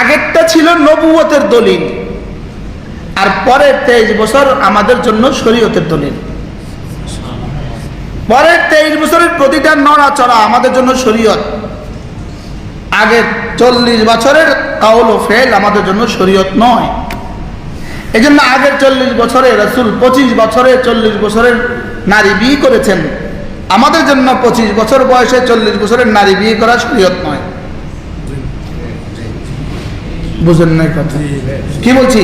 আগেরটা ছিল নবুয়তের দলিল, আর পরের 23 বছর আমাদের জন্য শরীয়তের দলিল। পরের 23 বছরের প্রতিটা নড়াচড়া আমাদের জন্য শরীয়ত। আগের 40 বছরের কাউল ও ফেল আমাদের জন্য শরীয়ত নয়। এই জন্য আগের 40 বছরে রাসূল 25 বছরে 40 বছরের নারী বিয়ে করেছেন, আমাদের জন্য 25 বছর বয়সে 40 বছরের নারী বিয়ে করা শরীয়ত নয়। বুঝেন নাই কথা কি বলছি?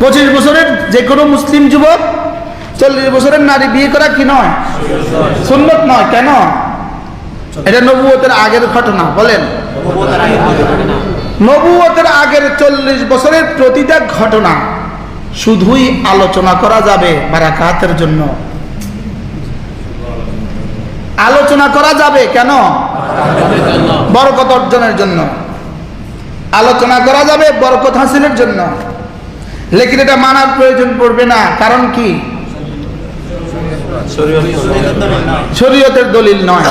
25 বছরের যে কোনো মুসলিম যুবক 40 বছরের নারী বিয়ে করা কি নয়? সুন্নত নয়। কেন? এটা নবুয়তের আগের ঘটনা। বলেন, নবুয়তের আগের 40 বছরের প্রতিটা ঘটনা শুধুই আলোচনা করা যাবে বারাকাতের জন্য। আলোচনা করা যাবে কেন? বরকত অর্জনের জন্য। আলোচনা করা যাবে বরকত হাসিলের জন্য, লেকিন এটা মানার প্রয়োজন পড়বে না। কারণ কি? শরীয়তের দলিল নয়।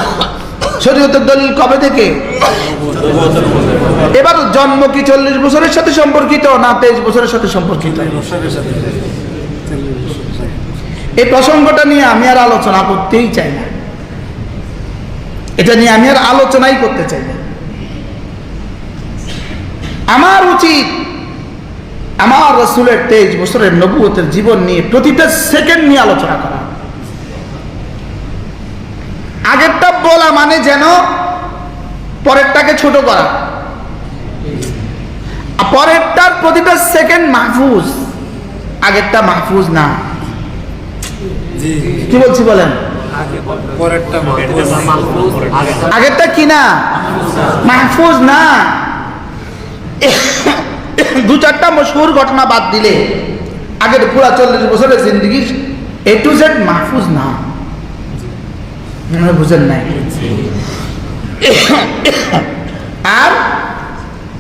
শরীয়তের দলিল কবে থেকে? এবার জন্ম কি 40 বছরের সাথে সম্পর্কিত না 23 বছরের সাথে সম্পর্কিত? এই প্রসঙ্গটা নিয়ে আমি আর আলোচনা করতেই চাই না। এটা নিয়ে আমি আর আলোচনাই করতে চাই না। আমার উচিত আমার রাসূলের 23 বছরের নবুয়তের জীবন নিয়ে প্রতিটা সেকেন্ড নিয়ে আলোচনা করা। আগেরটা বলা মানে যেন পরেরটাকে ছোট করা। পরেরটার প্রতিটা সেকেন্ড মাহফুজ, আগেরটা মাহফুজ না। কি বলছি বলেন? আগেরটা কি না? মাহফুজ না। 2-4টা মশহুর ঘটনা বাদ দিলে আগের পুরা 40 বছরের জিন্দেগি A to Z মাহফুজ না। বুঝেন নাই? আর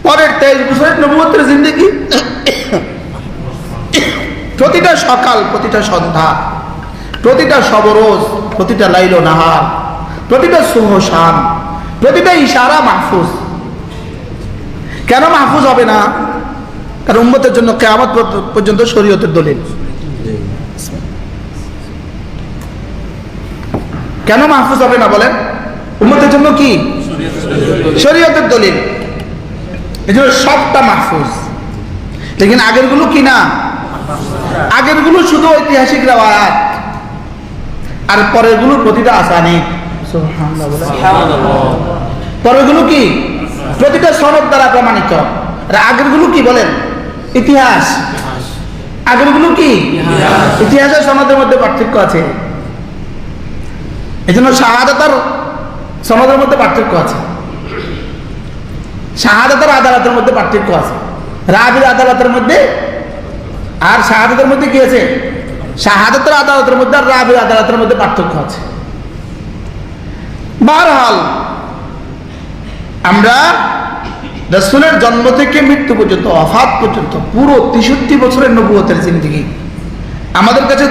পরের 23 বছরের নবুয়তের জিন্দেগি প্রতিটা সকাল, প্রতিটা সন্ধ্যা, প্রতিটা শবরোজ, প্রতিটা লাইল নাহার, প্রতিটা সুহ শাম, প্রতিটা ইশারা মাহফুজ। কেন মাহফুজ হবে না? কারণ উম্মতের জন্য কিয়ামত পর্যন্ত শরীয়তের দলিল। কেন মাহফুজ হবে না বলেন? উম্মতের জন্য কি? শরীয়তের দলিল। এজন্য সবটা মাহফুজ। লেকিন আগের গুলো কি না? আগের গুলো শুধু ঐতিহাসিক রাওয়ায়াত, আর পরের গুলো প্রতিটা আসানি। পরের গুলো কি? প্রতিটা সনদ দ্বারা প্রমাণিত। আর আগের গুলো কি বলেন? ইতিহাস। আগের গুলো কি? ইতিহাস আর সনদের মধ্যে পার্থক্য আছে। এই জন্য শাহাদাত আর সনদের মধ্যে পার্থক্য আছে। শাহাদাত আর আদালতের মধ্যে পার্থক্য আছে। রাবির আদালতের মধ্যে আর শাহাদাতের মধ্যে কি আছে? শাহাদাতের আদালতের মধ্যে আর রাবির আদালতের মধ্যে পার্থক্য আছে। বহরহাল আমরা রাসূলের জন্ম থেকে মৃত্যু পর্যন্ত, ওফাত পর্যন্ত পুরো 63 বছরের নবুয়তের জিন্দেগি আমাদের কাছে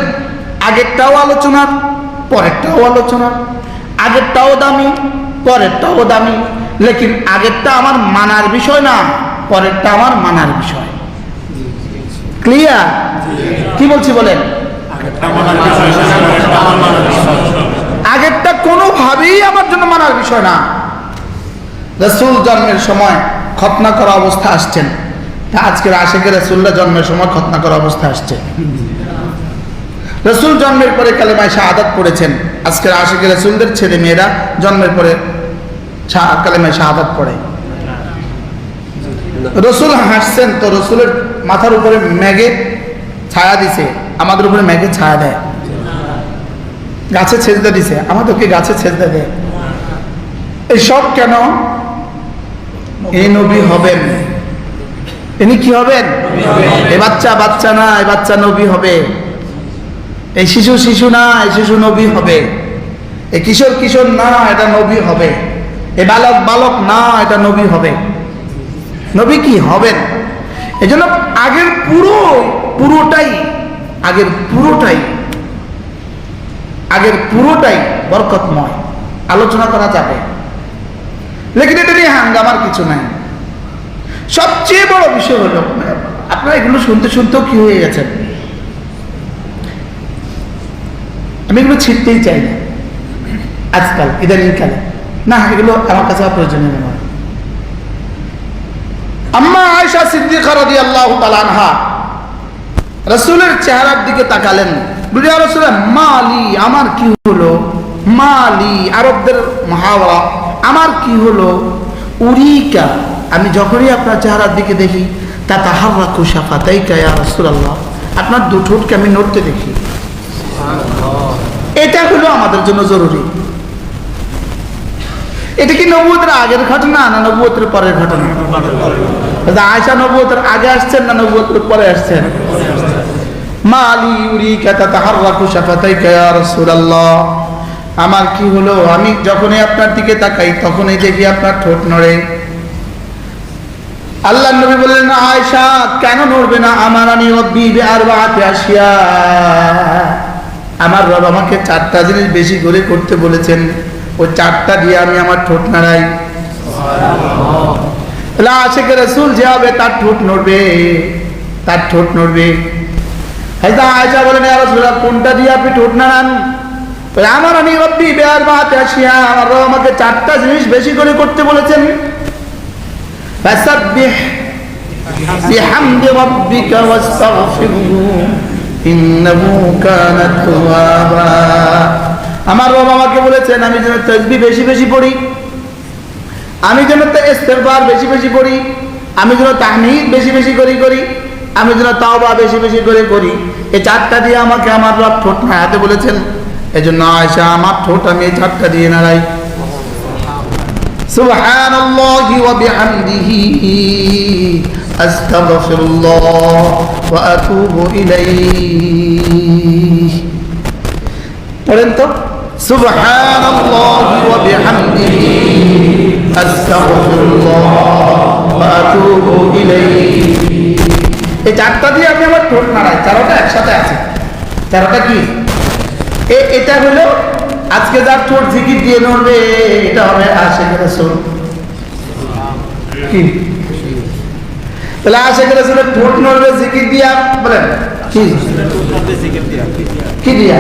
আগেরটাও আলোচনার, পরেরটাও আলোচনার। আগেরটাও দামি, পরেরটাও দামি, লেকিন আগেরটা আমার মানার বিষয় না, পরেরটা আমার মানার বিষয়। ক্লিয়ার? কি বলছি বলেন? আগেরটা কোনোভাবেই আমার জন্য মানার বিষয় না। রাসূল জন্মের সময় খতনা করা অবস্থা আসছেন, আজকের আশিকে রাসূলরা জন্মের সময় খতনা করা অবস্থা আসছে। রাসূল জন্মের পরে কালেমায়ে শাহাদাত পড়েছেন, আজকের আশিকে রাসূলদের ছেলে মেয়েরা জন্মের পরে কালেমায়ে শাহাদাত পড়ে। রাসূল হাসছেন তো রাসূলের মাথার উপরে মেঘে ছায়া দিছে, আমাদের উপরে মেঘে ছায়া দেয়। গাছে সেজদা দিছে, আমাদেরকে গাছে সেজদা দেয়। এই সব কেন? এই নবী হবেন। ইনি কি হবেন? এই বাচ্চা বাচ্চা না, এই বাচ্চা নবী হবে। এই শিশু শিশু না, এই শিশু নবী হবে। এই কিশোর কিশোর না, এটা নবী হবে। এই বালক বালক না, এটা নবী হবে। নবী কি হবেন? এই জন্য আগের পুরোটাই বরকতময়, আলোচনা করা যাবে। লেকিন এটা নিয়ে হাঙ্গামার কিছু নাই। সবচেয়ে বড় বিষয় হলো, আপনারা এগুলো শুনতে শুনতেও কি হয়ে গেছেন, আমি এগুলো ছিটতেই চাই না আজকাল, ইদানিং কালে না, এগুলো আমার কাছে প্রয়োজনীয় নয়। আম্মা আয়েশা সিদ্দিকা রাদিয়াল্লাহু তাআলা আনহা রাসূলের চেহারার দিকে তাকালেন, বলে ইয়া রাসূলুল্লাহ মালি, আমার কি হলো, মালি আরবদের মুহাওয়ারা, আমার কি হলো, উরিকা, আমি যখনই আপনার চেহারার দিকে দেখি তাতাহাররাকু শাফাতাইকা ইয়া রাসূলুল্লাহ, আপনার দুটো ঠোঁটকে আমি নড়তে দেখি। এটা হলো আমাদের জন্য জরুরি। এটা কি নবুয়তের আগের ঘটনা না নবুয়তের পরের ঘটনা? আয়েশা নবুয়তের আগে আসছেন না নবুয়তের পরে আসছেন? মালি উরিকা তাতাহাররাকু শাফাতাইকা ইয়া রাসূলুল্লাহ, আমার কি হলো, আমি যখনই আপনার দিকে তাকাই তখনই দেখি আপনার ঠোঁট নড়ে। আল্লাহর নবী বললেন, আয়েশা কেন নড়বে না, আমারানি রব্বি বিআরবাআতি আশিয়া, আমার রব আমাকে 4টা জিনিস বেশি করে করতে বলেছেন, ওই 4টা দিয়ে আমি আমার ঠোঁট নাড়াই। সুবহানাল্লাহ। আশিকে রাসূল যে হবে তার ঠোঁট নড়বে, তার ঠোঁট নড়বে। হযরত আয়েশা বলেন, ইয়া রাসূলুল্লাহ কোনটা দিয়ে আপনি ঠোঁট নাড়ান? আমারানি রব্বি বিআরবাআতি আশিয়া, আমার রব আমাকে 4টা জিনিস বেশি করে করতে বলেছেন। ফাসাব্বিহ বিহামদি রাব্বিকা ওয়াস্তাগফিরহু ইন্নাহু কানা তাওয়াবা, আমার রব আমাকে বলেছেন আমি যেন তাসবিহ বেশি বেশি পড়ি, আমি যেন ইস্তিগফার বেশি বেশি পড়ি, আমি যেন তাহমিদ বেশি বেশি করি, আমি যেন তাওবা বেশি বেশি করি। এই 4টা দিয়ে আমাকে আমার রব ঠোঁট নাড়াতে বলেছেন। এজন্য আয়েশা আমার ঠোঁট আমি এই 4টা দিয়ে নাড়াই। সুবহানাল্লাহি ওয়া বিহামদিহি আস্তাগফিরুল্লাহ ওয়া আতুবু ইলাইহি। পড়েন তো, সুবহানাল্লাহি ওয়া বিহামদিহি আস্তাগফিরুল্লাহ ওয়া আতুবু ইলাইহি। এই 4টা দিয়ে আমি আমার ঠোঁট নাড়াই, 4টা একসাথে আছে। 4টা কি? এটা হলো আজকে যার ঠোঁট জিকির দিয়ে নড়বে, এটা হবে আশিকে রাসূল। কি তাহলে আশিকে রাসূলের ঠোঁট নড়বে জিকির দিয়া, বলেন কি কি দিয়া?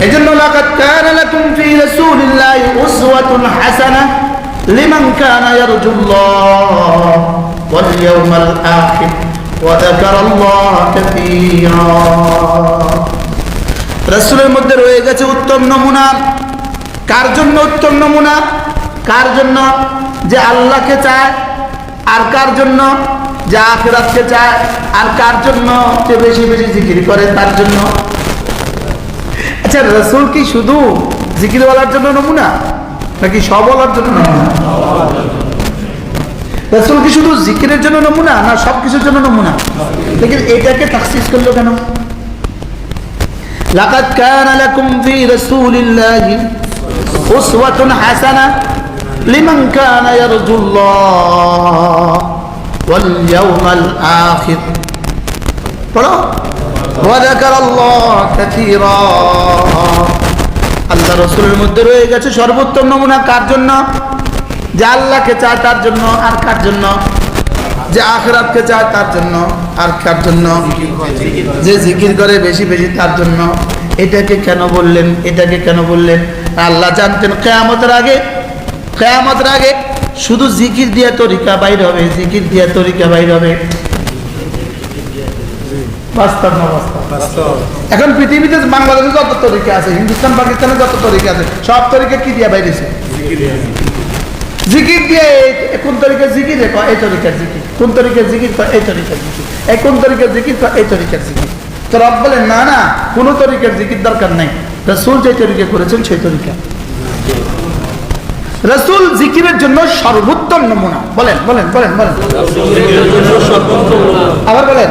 এজন্য লাকাদ কানা লাকুম ফি রাসূলিল্লাহি উসওয়াতুন হাসানাহ লিমান কানা ইয়ারজুল্লাহ ওয়াল ইয়াওমাল আখির ওয়া যাকারাল্লাহ কাসীরা। রাসূলের মধ্যে রয়ে গেছে উত্তম নমুনা। কার জন্য উত্তম নমুনা? কার জন্য? যে আল্লাহকে চায়, আর কার জন্য? যে আখিরাতকে চায়, আর কার জন্য? যে বেশি বেশি জিকির করে তার জন্য। আচ্ছা, রাসূল কি শুধু জিকিরওয়ালার জন্য নমুনা নাকি সবওয়ালার জন্য নমুনা? রাসূল কি শুধু জিকিরের জন্য নমুনা না সবকিছুর জন্য নমুনা? লেকিন এটাকে তাখসিস করলো কেন? লাকাদ কানা লাকুম ফি রাসূলিল্লাহি উসওয়াতুন হাসানাহ লিমান কানা ইয়ারজুল্লাহ ওয়াল ইয়াওমাল আখির। পড়ো, ওয়া যাকারাল্লাহ কাসীরা। আল্লাহ রাসূলের মধ্যে রয়ে গেছে সর্বোত্তম নমুনা। কার জন্য? যে আল্লাহকে চায় তার জন্য। আর কার জন্য? যে আখিরাতকে চায় তার জন্য। আর কার জন্য? যে জিকির করে বেশি বেশি তার জন্য। এটাকে কেন বললেন? এটাকে কেন বললেন? আল্লাহ জানতেন কিয়ামতের আগে শুধু জিকির দিয়া তরিকা বাইর হবে, জিকির দিয়া তরিকা বাইর হবে। বাস্তব না বাস্তব? এখন পৃথিবীতে বাংলাদেশে যত তরিকা আছে, হিন্দুস্তান পাকিস্তানে যত তরিকা আছে, সব তরিকা কি দিয়া বাইরেছে? জিকির দিয়ে। কোন তরিকার জিকির? এই তরিকার জিকির। কোন তরিকার জিকির? এই তরিকার জিকির। এই কোন তরিকার জিকির? এই তরিকার জিকির। তো রব বলেন না না, কোন তরিকার জিকির দরকার নাই, রাসূল যে তরিকা করেছেন সেই তরিকা। রাসূল জিকিরের জন্য সর্বোত্তম নমুনা। বলেন বলেন বলেন বলেন, আবার বলেন।